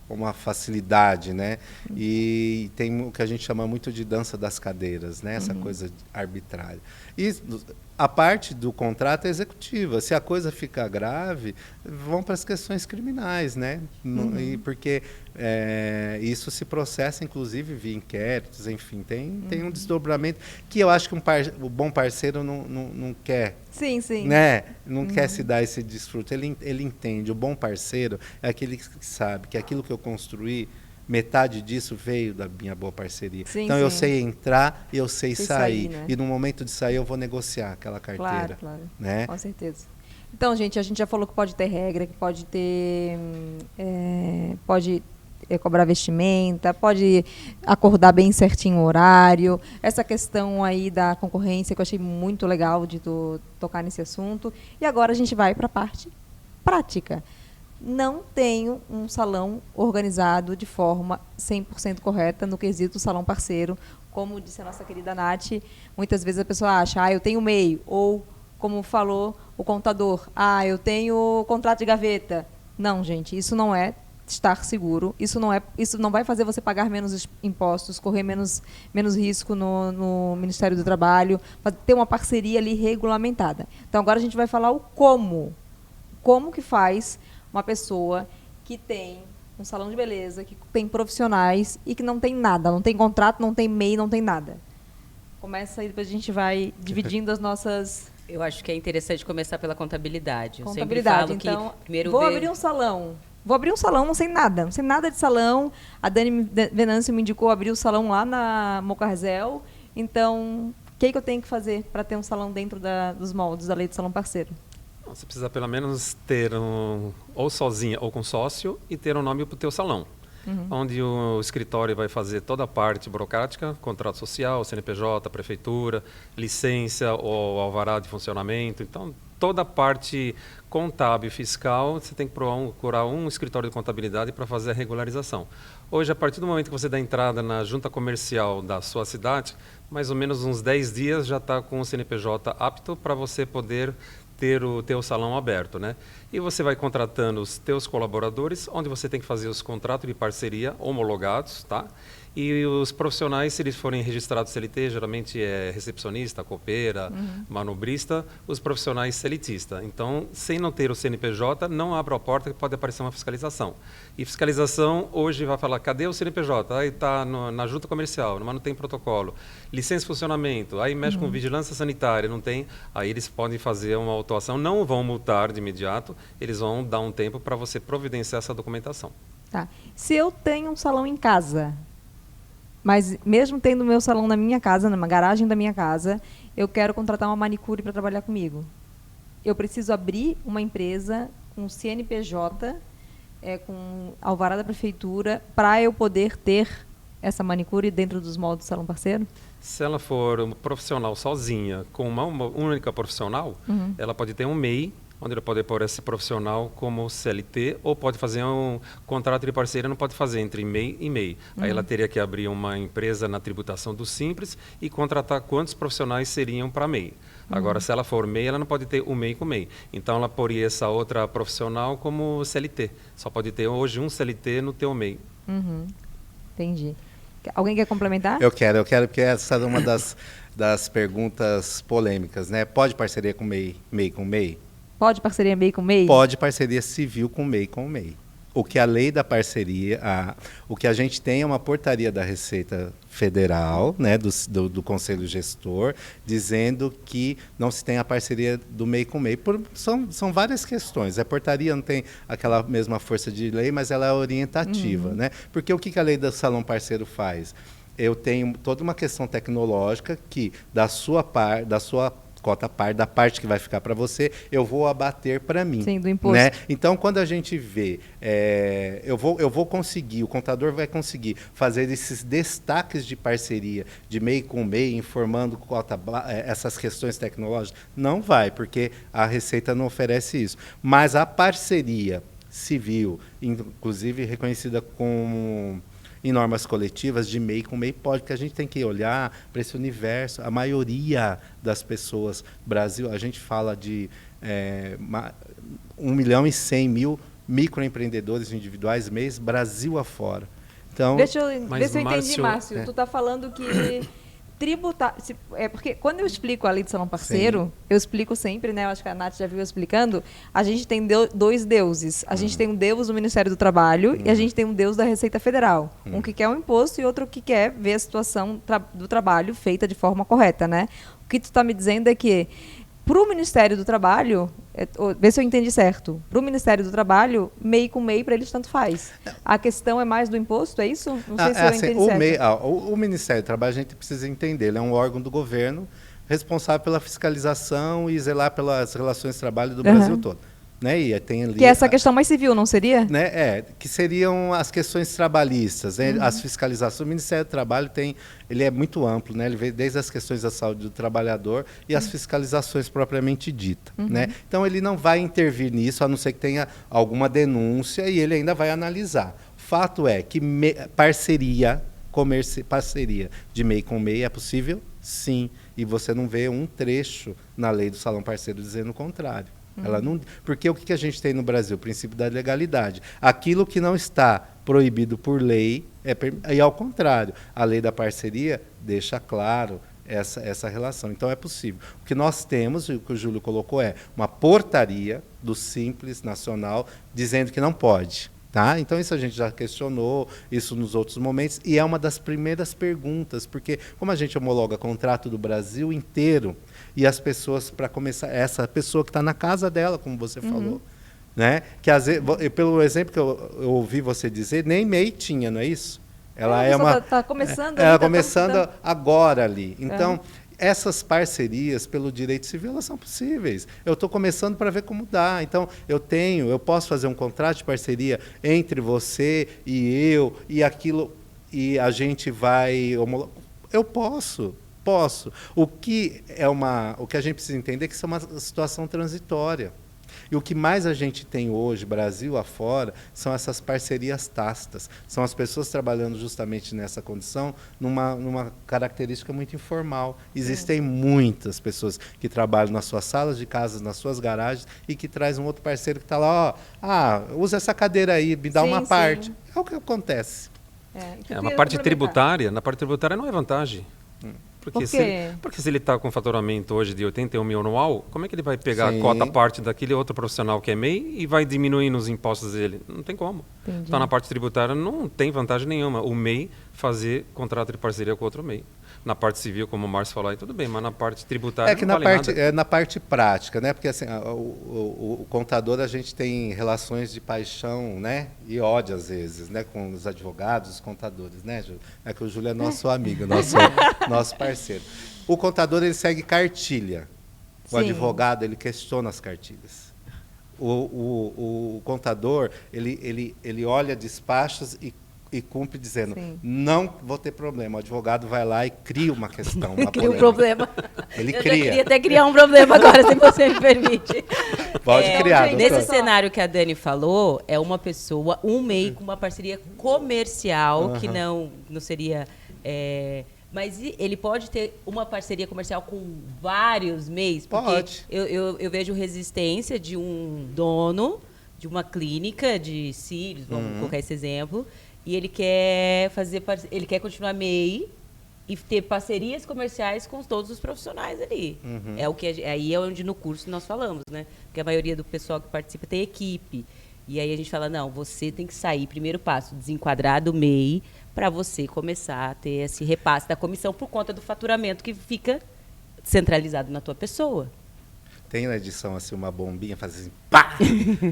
uma facilidade, né? E tem o que a gente chama muito de dança das cadeiras, né? Essa coisa arbitrária. E a parte do contrato é executiva. Se a coisa ficar grave, vão para as questões criminais, né? E porque isso se processa, inclusive, via inquéritos, enfim, tem um desdobramento que eu acho que o bom parceiro não quer. Sim. Né? Não quer se dar esse desfruto. Ele entende. O bom parceiro é aquele que sabe que aquilo que eu construí, metade disso veio da minha boa parceria. Então eu sei entrar e eu sei sair. Né? E no momento de sair eu vou negociar aquela carteira. Claro. Né? Com certeza. Então, gente, a gente já falou que pode ter regra, que pode ter... pode cobrar vestimenta, pode acordar bem certinho o horário. Essa questão aí da concorrência que eu achei muito legal de tocar nesse assunto. E agora a gente vai para a parte prática. Não tenho um salão organizado de forma 100% correta no quesito salão parceiro. Como disse a nossa querida Nath, muitas vezes a pessoa acha, eu tenho MEI, ou, como falou o contador, eu tenho contrato de gaveta. Não, gente, isso não é estar seguro, isso não vai fazer você pagar menos impostos, correr menos risco no Ministério do Trabalho, ter uma parceria ali regulamentada. Então, agora a gente vai falar o como. Como que faz uma pessoa que tem um salão de beleza, que tem profissionais e que não tem nada, não tem contrato, não tem MEI, não tem nada. Começa aí, depois a gente vai dividindo as nossas... Eu acho que é interessante começar pela contabilidade. Eu sempre Contabilidade, falo então, que primeiro vou abrir um salão, não sei nada de salão. A Dani Venâncio me indicou abrir o salão lá na Mocarzel. Então, o que eu tenho que fazer para ter um salão dentro dos moldes da lei do salão parceiro? Você precisa pelo menos ter ou sozinha ou com sócio e ter um nome para o teu salão. Onde o escritório vai fazer toda a parte burocrática, contrato social, CNPJ, prefeitura, licença ou alvará de funcionamento. Então, toda a parte contábil e fiscal, você tem que procurar um escritório de contabilidade para fazer a regularização. Hoje, a partir do momento que você dá entrada na junta comercial da sua cidade, mais ou menos uns 10 dias já está com o CNPJ apto para você poder ter o teu salão aberto, né? E você vai contratando os teus colaboradores, onde você tem que fazer os contratos de parceria homologados, tá? E os profissionais, se eles forem registrados CLT, geralmente é recepcionista, copeira, manobrista, os profissionais CLTista. Então, sem não ter o CNPJ, não abre a porta que pode aparecer uma fiscalização. E fiscalização, hoje vai falar, cadê o CNPJ? Aí está na junta comercial, mas não tem protocolo. Licença de funcionamento, aí mexe com vigilância sanitária, não tem. Aí eles podem fazer uma autuação, não vão multar de imediato, eles vão dar um tempo para você providenciar essa documentação. Tá. Se eu tenho um salão em casa, mas mesmo tendo o meu salão na minha casa, numa garagem da minha casa, eu quero contratar uma manicure para trabalhar comigo. Eu preciso abrir uma empresa com CNPJ, com alvará da prefeitura, para eu poder ter essa manicure dentro dos moldes do salão parceiro? Se ela for um profissional sozinha, com uma única profissional, ela pode ter um MEI, onde ele pode pôr esse profissional como CLT, ou pode fazer um contrato de parceria, não pode fazer entre MEI e MEI. Aí ela teria que abrir uma empresa na tributação do Simples e contratar quantos profissionais seriam para MEI. Agora, se ela for MEI, ela não pode ter o MEI com MEI. Então, ela poria essa outra profissional como CLT. Só pode ter hoje um CLT no teu MEI. Entendi. Alguém quer complementar? Eu quero, porque essa é uma das perguntas polêmicas, né? Pode parceria com MEI, MEI com MEI? Pode parceria MEI com MEI? Pode parceria civil com MEI com MEI. O que a lei da parceria, o que a gente tem é uma portaria da Receita Federal, né, do Conselho Gestor, dizendo que não se tem a parceria do MEI com MEI. São várias questões. A portaria não tem aquela mesma força de lei, mas ela é orientativa. Né? Porque o que a lei do Salão Parceiro faz? Eu tenho toda uma questão tecnológica que, da sua cota par, da parte que vai ficar para você, eu vou abater para mim. Sim, do imposto. Né? Então, quando a gente vê, eu vou conseguir, o contador vai conseguir fazer esses destaques de parceria, de MEI com MEI, informando essas questões tecnológicas? Não vai, porque a Receita não oferece isso. Mas a parceria civil, inclusive reconhecida como em normas coletivas de MEI com MEI pode, porque a gente tem que olhar para esse universo. A maioria das pessoas, Brasil, a gente fala de 1.100.000 microempreendedores individuais mês, Brasil afora. Então, deixa eu ver se eu entendi, Márcio, Márcio. Tu está falando que tributar... porque quando eu explico a lei do salão parceiro, eu explico sempre, né? Eu acho que a Nath já viu eu explicando, a gente tem dois deuses. A gente tem um deus do Ministério do Trabalho e a gente tem um deus da Receita Federal. Um que quer um imposto e outro que quer ver a situação do trabalho feita de forma correta, né? O que tu está me dizendo é que para o Ministério do Trabalho, vê se eu entendi certo, para o Ministério do Trabalho, MEI com MEI, para eles tanto faz. A questão é mais do imposto, é isso? Não sei se eu entendi certo. O Ministério do Trabalho, a gente precisa entender, ele é um órgão do governo responsável pela fiscalização e zelar pelas relações de trabalho do Brasil todo. Né? E tem ali, que é essa questão mais civil, não seria? Né? Que seriam as questões trabalhistas, né? As fiscalizações. O Ministério do Trabalho ele é muito amplo, né? Ele vê desde as questões da saúde do trabalhador e as fiscalizações propriamente dita. Né? Então, ele não vai intervir nisso, a não ser que tenha alguma denúncia, e ele ainda vai analisar. Fato é que parceria de MEI com MEI é possível? Sim. E você não vê um trecho na lei do Salão Parceiro dizendo o contrário. Ela não, porque o que a gente tem no Brasil? O princípio da legalidade. Aquilo que não está proibido por lei, e ao contrário, a lei da parceria deixa claro essa relação. Então, é possível. O que nós temos, o que o Júlio colocou, é uma portaria do Simples Nacional dizendo que não pode. Tá? Então, isso a gente já questionou, isso nos outros momentos, e é uma das primeiras perguntas, porque como a gente homologa contrato do Brasil inteiro, e as pessoas, para começar, essa pessoa que está na casa dela, como você falou, né? Que às vezes, pelo exemplo que eu ouvi você dizer, nem MEI tinha, não é isso? Ela está começando. Ela está começando agora ali. Então, essas parcerias pelo direito civil, elas são possíveis. Eu estou começando para ver como dá. Então, eu posso fazer um contrato de parceria entre você e eu, e aquilo, e a gente vai homologar. Eu posso. O que a gente precisa entender é que isso é uma situação transitória. E o que mais a gente tem hoje, Brasil afora, são essas parcerias tácitas. São as pessoas trabalhando justamente nessa condição, numa característica muito informal. Existem muitas pessoas que trabalham nas suas salas de casa, nas suas garagens, e que traz um outro parceiro que está lá, usa essa cadeira aí, me dá uma parte. É o que acontece. Na parte tributária não é vantagem. Porque se ele está com faturamento hoje de 81 mil anual, como é que ele vai pegar a cota parte daquele outro profissional que é MEI e vai diminuir nos impostos dele? Não tem como. Entendi. Então, na parte tributária, não tem vantagem nenhuma o MEI fazer contrato de parceria com outro MEI. Na parte civil, como o Márcio falou, aí tudo bem, mas na parte tributária não vale nada. Na parte prática, né? Porque assim, o contador, a gente tem relações de paixão, né? E ódio, às vezes, né? Com os advogados, os contadores, né, Júlio? É que o Júlio é nosso amigo, nosso parceiro. O contador, ele segue cartilha. O advogado, ele questiona as cartilhas. O contador, ele olha despachos e cumpre dizendo, não vou ter problema. O advogado vai lá e cria uma questão, uma cria um problema. Ele Eu cria. já queria até criar um problema agora, se você me permite. Pode criar, doutor. Nesse cenário que a Dani falou, é uma pessoa, um MEI com uma parceria comercial, que não seria... mas ele pode ter uma parceria comercial com vários MEIs? Porque pode. Eu vejo resistência de um dono de uma clínica de cílios, vamos colocar esse exemplo, e ele ele quer continuar MEI e ter parcerias comerciais com todos os profissionais ali. É o que aí é onde no curso nós falamos, né? Porque a maioria do pessoal que participa tem equipe. E aí a gente fala, não, você tem que sair, primeiro passo, desenquadrar do MEI, para você começar a ter esse repasse da comissão por conta do faturamento que fica centralizado na tua pessoa. Tem na edição assim uma bombinha, faz assim, pá!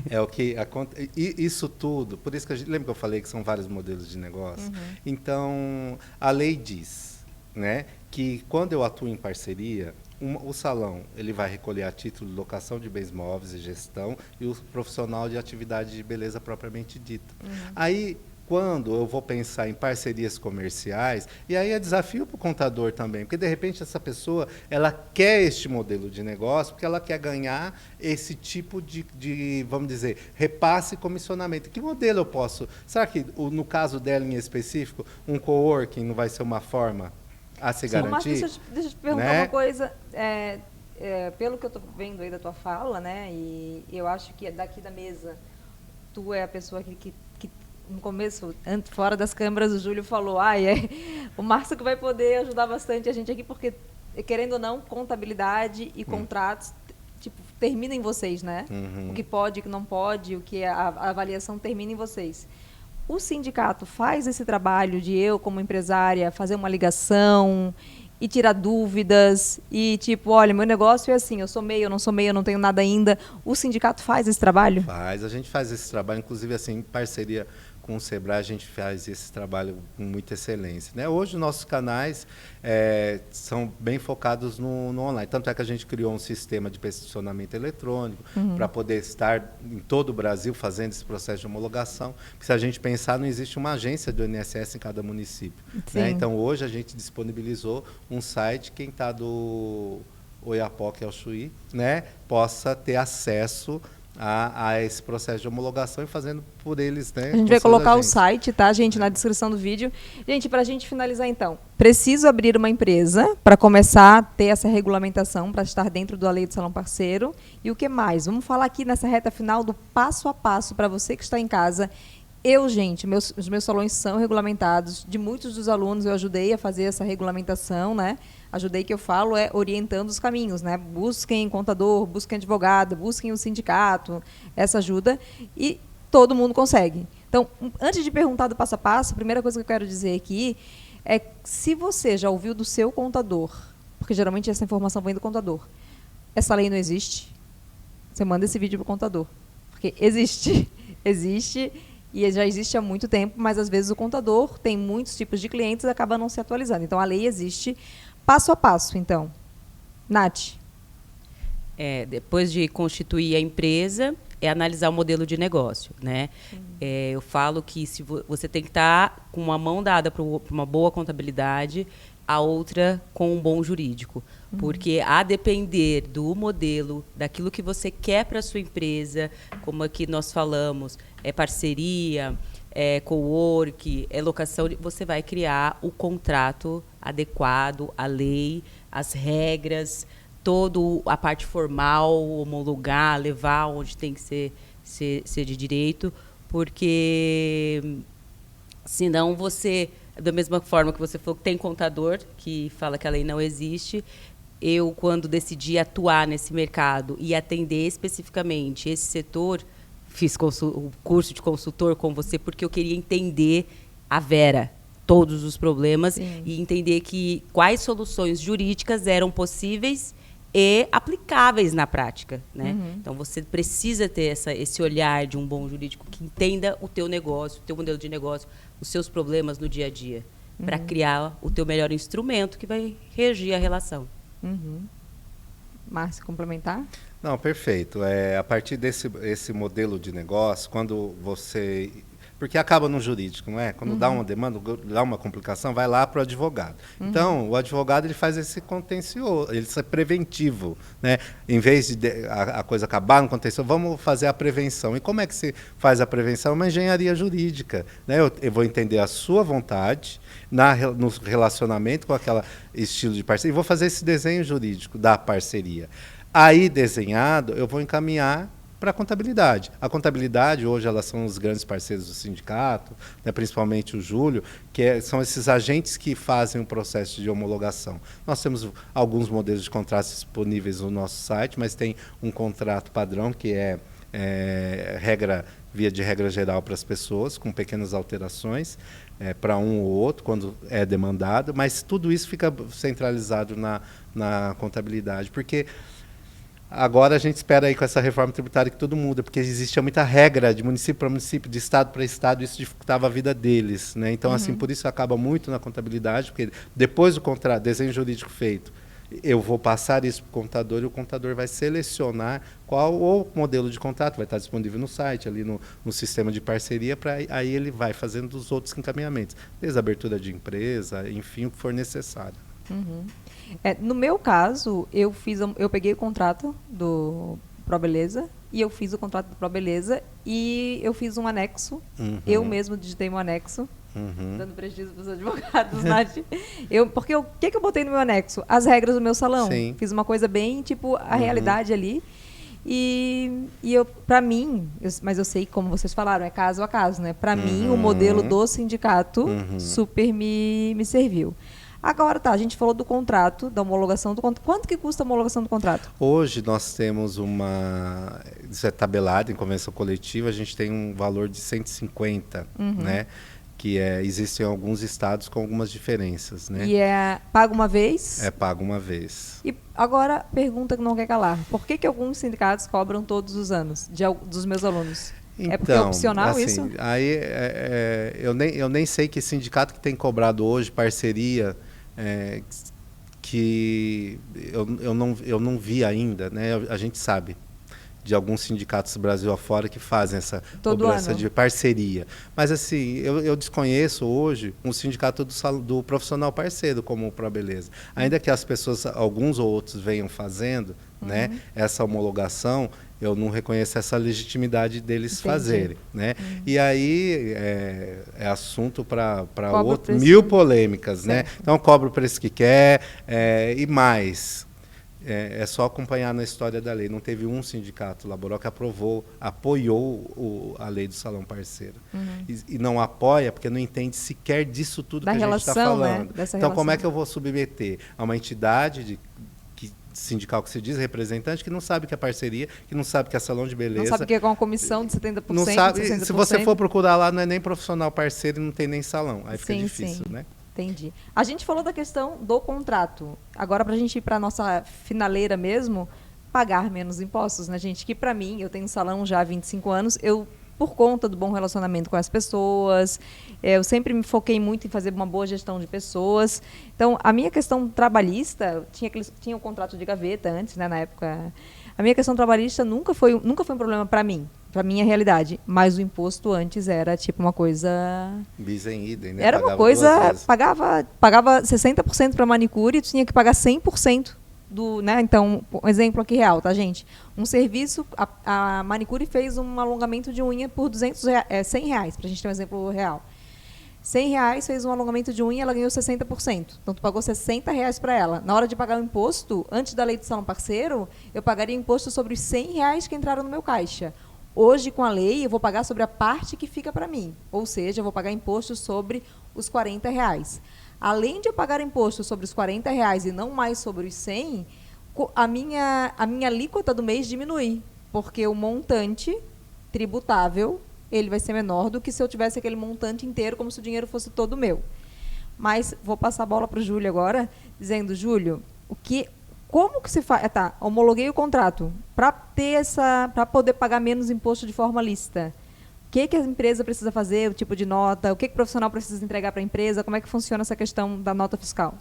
É o que acontece. Isso tudo, por isso que lembra que eu falei que são vários modelos de negócio? Então, a lei diz, né, que quando eu atuo em parceria, o salão ele vai recolher a título de locação de bens móveis e gestão e o profissional de atividade de beleza propriamente dita. Aí, quando eu vou pensar em parcerias comerciais, e aí é desafio para o contador também, porque de repente essa pessoa ela quer este modelo de negócio, porque ela quer ganhar esse tipo de vamos dizer, repasse e comissionamento. Que modelo eu posso? Será que no caso dela em específico, um coworking não vai ser uma forma a se garantir? Mas deixa eu te perguntar, né? uma coisa. Pelo que eu estou vendo aí da tua fala, né? E eu acho que daqui da mesa, tu é a pessoa que no começo, fora das câmeras, o Júlio falou, o Márcio que vai poder ajudar bastante a gente aqui, porque, querendo ou não, contabilidade e contratos, tipo, termina em vocês, né? O que pode, o que não pode, o que a avaliação termina em vocês. O sindicato faz esse trabalho de eu, como empresária, fazer uma ligação e tirar dúvidas e tipo, olha, meu negócio é assim, eu sou MEI, eu não sou MEI, eu não tenho nada ainda. O sindicato faz esse trabalho? Faz, a gente faz esse trabalho, inclusive assim, em parceria com o Sebrae, a gente faz esse trabalho com muita excelência, né? Hoje, os nossos canais são bem focados no online. Tanto é que a gente criou um sistema de peticionamento eletrônico para poder estar em todo o Brasil fazendo esse processo de homologação. Porque, se a gente pensar, não existe uma agência do INSS em cada município, né? Então, hoje, a gente disponibilizou um site, quem está do Oiapoque ao Chuí, né, possa ter acesso a esse processo de homologação e fazendo por eles, né? A gente vai colocar o site, tá, gente, na descrição do vídeo. Gente, para a gente finalizar, então, preciso abrir uma empresa para começar a ter essa regulamentação, para estar dentro da lei do Salão Parceiro. E o que mais? Vamos falar aqui nessa reta final do passo a passo para você que está em casa. Gente, os meus salões são regulamentados. De muitos dos alunos eu ajudei a fazer essa regulamentação, né? Ajudei, que eu falo, orientando os caminhos, né? Busquem contador, busquem advogado, busquem o sindicato, essa ajuda, e todo mundo consegue. Então, antes de perguntar do passo a passo, a primeira coisa que eu quero dizer aqui é se você já ouviu do seu contador, porque geralmente essa informação vem do contador, essa lei não existe, você manda esse vídeo para o contador, porque existe, e já existe há muito tempo, mas às vezes o contador tem muitos tipos de clientes e acaba não se atualizando. Então, a lei existe. Passo a passo, então. Nath. Depois de constituir a empresa, analisar o modelo de negócio, né? Eu falo que se você tem que estar com uma mão dada para uma boa contabilidade, a outra com um bom jurídico. Porque, a depender do modelo, daquilo que você quer para a sua empresa, como aqui nós falamos, parceria, co-work, locação, você vai criar o contrato adequado, a lei, as regras, toda a parte formal, homologar, levar onde tem que ser de direito, porque senão você, da mesma forma que você falou que tem contador que fala que a lei não existe, eu, quando decidi atuar nesse mercado e atender especificamente esse setor, fiz o curso de consultor com você porque eu queria entender a Vera, todos os problemas. Sim. E entender quais soluções jurídicas eram possíveis e aplicáveis na prática, né? Então, você precisa ter esse olhar de um bom jurídico que entenda o teu negócio, o teu modelo de negócio, os seus problemas no dia a dia, para criar o teu melhor instrumento que vai regir a relação. Márcio, complementar? Não, perfeito. A partir desse modelo de negócio, quando você... Porque acaba no jurídico, não é? Quando dá uma demanda, dá uma complicação, vai lá para o advogado. Então, o advogado ele faz esse contencioso, ele é preventivo, né? Em vez de a coisa acabar no contencioso, vamos fazer a prevenção. E como é que se faz a prevenção? Uma engenharia jurídica, né? Eu vou entender a sua vontade no relacionamento com aquele estilo de parceria e vou fazer esse desenho jurídico da parceria. Aí, desenhado, eu vou encaminhar para a contabilidade. A contabilidade, hoje, elas são os grandes parceiros do sindicato, né, principalmente o Júlio, são esses agentes que fazem o processo de homologação. Nós temos alguns modelos de contratos disponíveis no nosso site, mas tem um contrato padrão que é via de regra geral para as pessoas, com pequenas alterações para um ou outro, quando é demandado, mas tudo isso fica centralizado na contabilidade, porque agora a gente espera aí com essa reforma tributária que tudo muda, porque existia muita regra de município para município, de estado para estado, isso dificultava a vida deles, né? Então, assim, por isso acaba muito na contabilidade, porque depois do contrato, desenho jurídico feito, eu vou passar isso para o contador e o contador vai selecionar qual o modelo de contrato, vai estar disponível no site, ali no sistema de parceria, aí ele vai fazendo os outros encaminhamentos, desde a abertura de empresa, enfim, o que for necessário. Uhum. No meu caso, eu peguei o contrato do ProBeleza e eu fiz o contrato do ProBeleza e eu fiz um anexo, eu mesmo digitei um anexo, dando prejuízo para os advogados, Nath. Porque o que eu botei no meu anexo? As regras do meu salão. Sim. Fiz uma coisa bem, tipo, a realidade ali. E para mim, mas eu sei, como vocês falaram, é caso a caso, né? Para mim, o modelo do sindicato super me serviu. Agora a gente falou do contrato, da homologação do contrato. Quanto que custa a homologação do contrato? Hoje nós temos isso é tabelado em convenção coletiva, a gente tem um valor de 150, né? Que existem alguns estados com algumas diferenças, né? E paga uma vez? É pago uma vez. E agora, pergunta que não quer calar. Por que alguns sindicatos cobram todos os anos dos meus alunos? Então, porque é opcional assim, isso? Aí eu nem sei que sindicato que tem cobrado hoje parceria, que eu não vi ainda, né? A gente sabe de alguns sindicatos do Brasil afora que fazem essa cobrança de parceria. Mas, assim, eu desconheço hoje um sindicato do profissional parceiro, como o ProBeleza. Ainda que as pessoas, alguns ou outros, venham fazendo né, essa homologação, eu não reconheço essa legitimidade deles fazerem. Né? E aí é assunto para mil polêmicas. Né? Então, cobra o preço que quer e mais. É só acompanhar na história da lei. Não teve um sindicato laboral que apoiou a lei do salão parceiro. E não apoia porque não entende sequer disso tudo que a gente está falando. Né? Então, como é que eu vou submeter a uma entidade sindical que se diz representante, que não sabe que é parceria, que não sabe que é salão de beleza. Não sabe que é com uma comissão de 70%, não sabe, 60%. Se você for procurar lá, não é nem profissional parceiro e não tem nem salão. Aí fica difícil, né? Entendi. A gente falou da questão do contrato. Agora, para a gente ir para a nossa finaleira mesmo, pagar menos impostos, né, gente? Que, para mim, eu tenho salão já há 25 anos, por conta do bom relacionamento com as pessoas, eu sempre me foquei muito em fazer uma boa gestão de pessoas. Então, a minha questão trabalhista, tinha o contrato de gaveta antes, né, na época. A minha questão trabalhista nunca foi um problema para mim, para minha realidade. Mas o imposto antes era tipo uma coisa... Bis em idem, né? Era uma coisa... Pagava 60% para manicure e tinha que pagar 100% do... Né? Então, um exemplo aqui real, tá, gente? Um serviço, a manicure fez um alongamento de unha por R$100, para a gente ter um exemplo real. R$100, fez um alongamento de unha, ela ganhou 60%. Então, tu pagou R$60 para ela. Na hora de pagar o imposto, antes da lei do salão parceiro, eu pagaria imposto sobre os R$100 que entraram no meu caixa. Hoje, com a lei, eu vou pagar sobre a parte que fica para mim. Ou seja, eu vou pagar imposto sobre os R$40. Além de eu pagar imposto sobre os R$40 e não mais sobre os 100, a minha alíquota do mês diminui, porque o montante tributável ele vai ser menor do que se eu tivesse aquele montante inteiro, como se o dinheiro fosse todo meu. Mas vou passar a bola para o Júlio agora, dizendo, Júlio, como que se faz? Homologuei o contrato para poder pagar menos imposto de forma lícita. O que a empresa precisa fazer, o tipo de nota, o que o profissional precisa entregar para a empresa, como é que funciona essa questão da nota fiscal?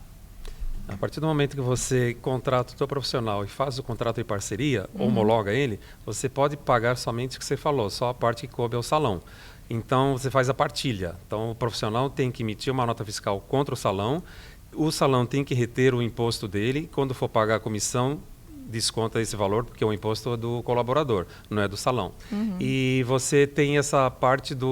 A partir do momento que você contrata o seu profissional e faz o contrato em parceria, homologa ele, você pode pagar somente o que você falou, só a parte que coube ao salão. Então, você faz a partilha. Então, o profissional tem que emitir uma nota fiscal contra o salão tem que reter o imposto dele, quando for pagar a comissão, desconta esse valor, porque o imposto é do colaborador, não é do salão. E você tem essa parte de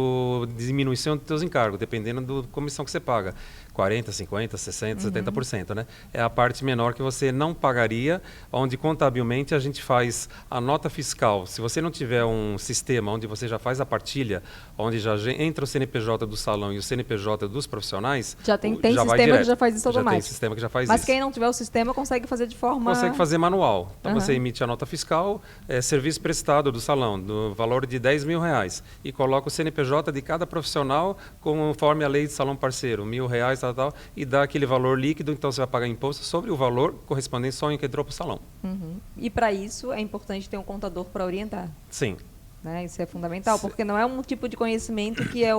diminuição dos seus encargos, dependendo da comissão que você paga. 40%, 50%, 60%, 70%, né? É a parte menor que você não pagaria, onde contabilmente a gente faz a nota fiscal. Se você não tiver um sistema onde você já faz a partilha, onde já entra o CNPJ do salão e o CNPJ dos profissionais, Já tem já vai sistema direto. que já faz isso Já tem automático. sistema que já faz Mas isso. quem não tiver o sistema consegue fazer de forma... Consegue fazer manual. Então Aham. você emite a nota fiscal, serviço prestado do salão, do valor de R$10.000, e coloca o CNPJ de cada profissional conforme a lei de salão parceiro, R$1.000, tal, e dá aquele valor líquido, então você vai pagar imposto sobre o valor correspondente só em que entrou para o salão. Uhum. E para isso é importante ter um contador para orientar. Sim. Né? Isso é fundamental, porque não é um tipo de conhecimento que é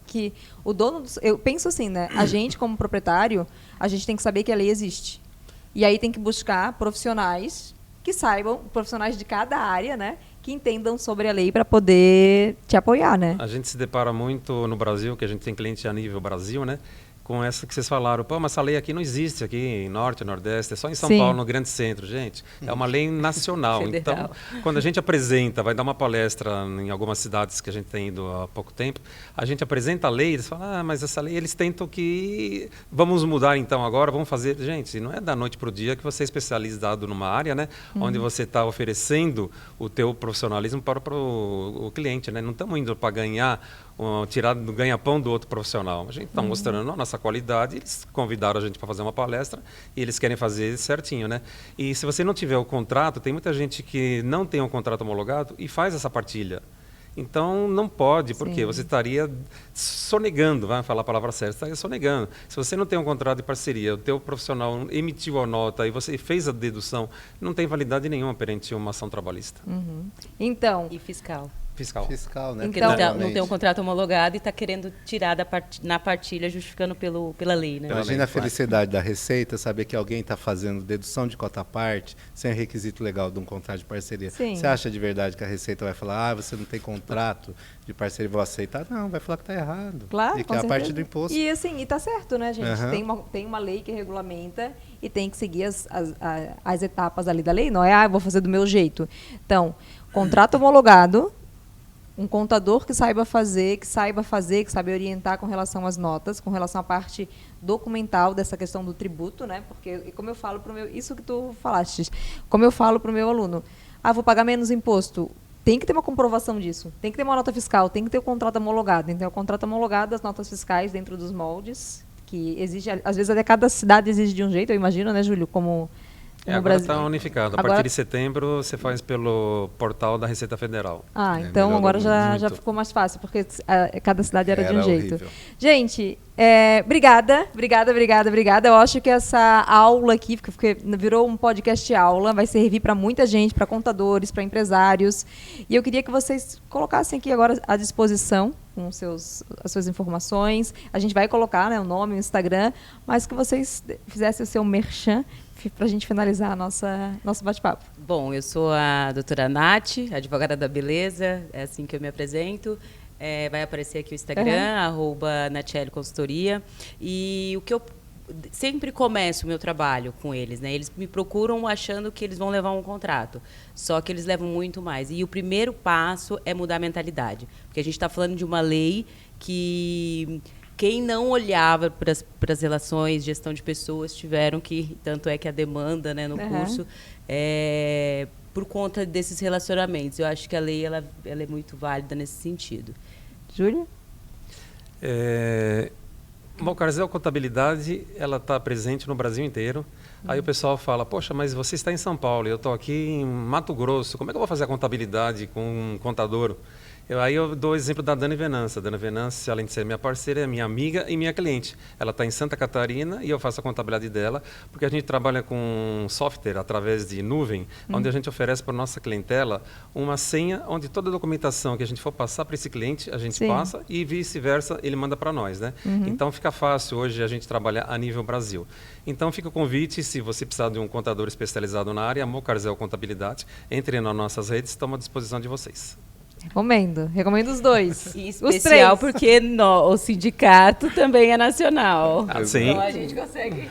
que o dono... Eu penso assim, né? A gente, como proprietário, a gente tem que saber que a lei existe. E aí tem que buscar profissionais que saibam, profissionais de cada área, né? Que entendam sobre a lei para poder te apoiar, né? A gente se depara muito no Brasil, que a gente tem cliente a nível Brasil, né? Com essa que vocês falaram, pô, mas essa lei aqui não existe aqui em Norte, Nordeste, é só em São Sim. Paulo, no Grande Centro. Gente, é uma lei nacional. Federal. Então, quando a gente apresenta, vai dar uma palestra em algumas cidades que a gente tem ido há pouco tempo, a gente apresenta a lei, eles falam, mas essa lei, eles tentam que... Vamos mudar então agora, vamos fazer... Gente, não é da noite para o dia que você é especializado numa área, né? Onde você está oferecendo o teu profissionalismo para o cliente, né? Não estamos indo para ganhar... tirar do ganha-pão do outro profissional. A gente está mostrando a nossa qualidade, eles convidaram a gente para fazer uma palestra e eles querem fazer certinho, né? E se você não tiver o contrato, tem muita gente que não tem um contrato homologado e faz essa partilha. Então, não pode, porque Sim. você estaria sonegando, vai falar a palavra certa, estaria sonegando. Se você não tem um contrato de parceria, o teu profissional emitiu a nota e você fez a dedução, não tem validade nenhuma perante uma ação trabalhista. Então, E fiscal. Fiscal. Fiscal, né? Porque Então- não tem um contrato homologado e está querendo tirar na partilha, justificando pela lei, né? Imagina a felicidade da Receita saber que alguém está fazendo dedução de cota à parte sem requisito legal de um contrato de parceria. Sim. Você acha de verdade que a Receita vai falar, você não tem contrato de parceria, vou aceitar? Não, vai falar que está errado. claro, e que com é a parte certeza. do imposto. E assim, e tá certo, né, gente? Aham. Tem uma lei que regulamenta e tem que seguir as etapas ali da lei. Não é, eu vou fazer do meu jeito. Então, contrato homologado, um contador que saiba fazer, que saiba orientar com relação às notas, com relação à parte documental dessa questão do tributo, né? Porque, como eu falo para o meu... Isso que tu falaste. Como eu falo para o meu aluno, vou pagar menos imposto. Tem que ter uma comprovação disso. Tem que ter uma nota fiscal, tem que ter o contrato homologado. Então, o contrato homologado, as notas fiscais dentro dos moldes, que exige... Às vezes, até cada cidade exige de um jeito, eu imagino, né, Júlio? Como Agora está unificado. A Agora- partir de setembro, você faz pelo portal da Receita Federal. Então melhorou agora já muito. ficou mais fácil, porque cada cidade era de um Era jeito. horrível. Gente, obrigada. Eu acho que essa aula aqui, porque virou um podcast aula, vai servir para muita gente, para contadores, para empresários. E eu queria que vocês colocassem aqui agora à disposição com as suas informações. A gente vai colocar, né, o nome, o Instagram, mas que vocês fizessem o seu merchan para a gente finalizar nosso bate-papo. Bom, eu sou a doutora Nath, advogada da beleza, é assim que eu me apresento. Vai aparecer aqui o Instagram, @Nachelli Consultoria. E o que eu sempre começo o meu trabalho com eles, né? Eles me procuram achando que eles vão levar um contrato, só que eles levam muito mais. E o primeiro passo é mudar a mentalidade, porque a gente está falando de uma lei que quem não olhava para as relações, gestão de pessoas, tiveram que, tanto é que a demanda, né, no curso, por conta desses relacionamentos. Eu acho que a lei ela é muito válida nesse sentido. Júlia? Bom, Carzel Contabilidade, ela está presente no Brasil inteiro. Aí o pessoal fala, poxa, mas você está em São Paulo, eu estou aqui em Mato Grosso, como é que eu vou fazer a contabilidade com um contador? Aí eu dou o exemplo da Dani Venâncio. A Dani Venâncio, além de ser minha parceira, é minha amiga e minha cliente. Ela está em Santa Catarina e eu faço a contabilidade dela, porque a gente trabalha com software através de nuvem, onde a gente oferece para a nossa clientela uma senha, onde toda a documentação que a gente for passar para esse cliente, a gente Sim. passa e vice-versa, ele manda para nós, né? Então fica fácil hoje a gente trabalhar a nível Brasil. Então fica o convite, se você precisar de um contador especializado na área, Mocarzel Contabilidade, entre nas nossas redes, estamos à disposição de vocês. Recomendo os dois. E Os especial três. porque o sindicato também é nacional. Sim. Então a gente consegue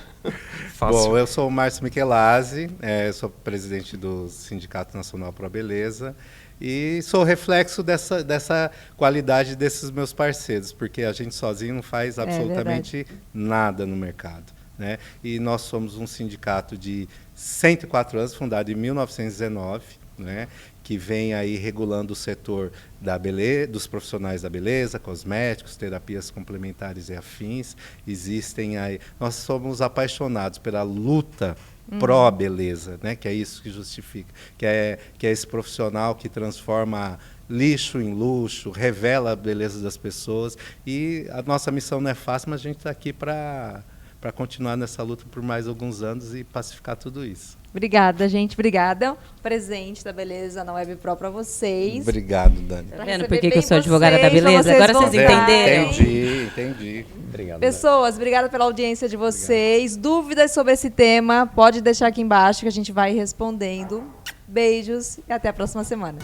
Fácil. Bom, eu sou o Márcio Michelazzi, sou presidente do Sindicato Nacional Pro Beleza e sou reflexo dessa qualidade desses meus parceiros, porque a gente sozinho não faz absolutamente nada no mercado, né? E nós somos um sindicato de 104 anos, fundado em 1919, né? Que vem aí regulando o setor da beleza, dos profissionais da beleza, cosméticos, terapias complementares e afins. Existem aí, nós somos apaixonados pela luta pró-beleza, né? Que é isso que justifica, que é esse profissional que transforma lixo em luxo, revela a beleza das pessoas. E a nossa missão não é fácil, mas a gente está aqui para continuar nessa luta por mais alguns anos e pacificar tudo isso. Obrigada, gente. Obrigada. Presente da beleza na Web Pro para vocês. Obrigado, Dani. Tá vendo por que eu sou advogada da beleza? Agora vocês entenderam? Entendi. Obrigado. Pessoas, obrigada pela audiência de vocês. Obrigado. Dúvidas sobre esse tema, pode deixar aqui embaixo que a gente vai respondendo. Beijos e até a próxima semana.